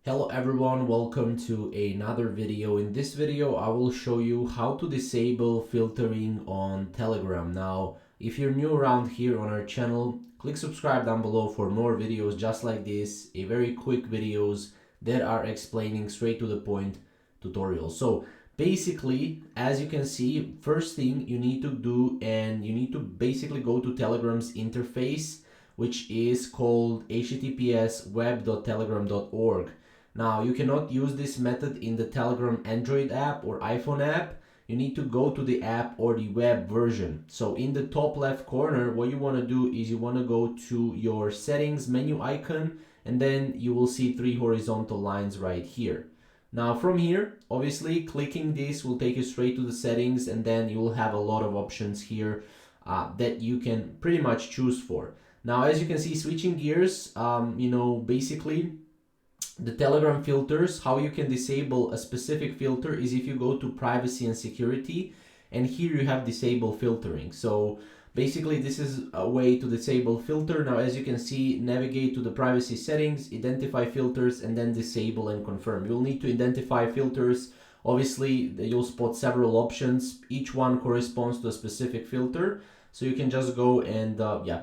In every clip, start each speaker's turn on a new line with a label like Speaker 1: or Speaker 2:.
Speaker 1: Hello everyone, welcome to another video. In this video I will show you how to disable filtering on Telegram. Now if you're new around here on our channel, click subscribe down below for more videos just like this, a very quick videos that are explaining straight to the point tutorials. So basically, as you can see, first thing you need to do, and you need to basically go to Telegram's interface, which is called https web.telegram.org. Now, you cannot use this method in the Telegram Android app or iPhone app. You need to go to the app or the web version. So in the top left corner, what you want to do is you want to go to your settings menu icon, and then you will see three horizontal lines right here. Now from here, obviously clicking this will take you straight to the settings, and then you will have a lot of options here that you can pretty much choose for. Now, as you can see, switching gears, basically the Telegram filters, how you can disable a specific filter is if you go to privacy and security, and here you have disable filtering. So basically this is a way to disable filter. Now as you can see, navigate to the privacy settings, identify filters, and then disable and confirm. You'll need to identify filters. Obviously you'll spot several options, each one corresponds to a specific filter. So you can just go and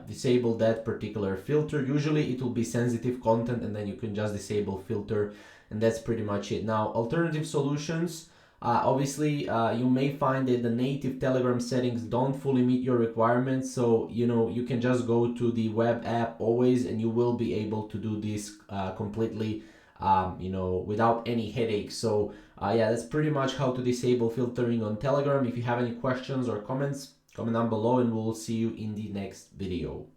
Speaker 1: disable that particular filter. Usually it will be sensitive content, and then you can just disable filter, and that's pretty much it. Now alternative solutions, obviously you may find that the native Telegram settings don't fully meet your requirements, so you can just go to the web app always, and you will be able to do this completely without any headaches. So that's pretty much how to disable filtering on Telegram. If you have any questions or comments, comment down below, and we'll see you in the next video.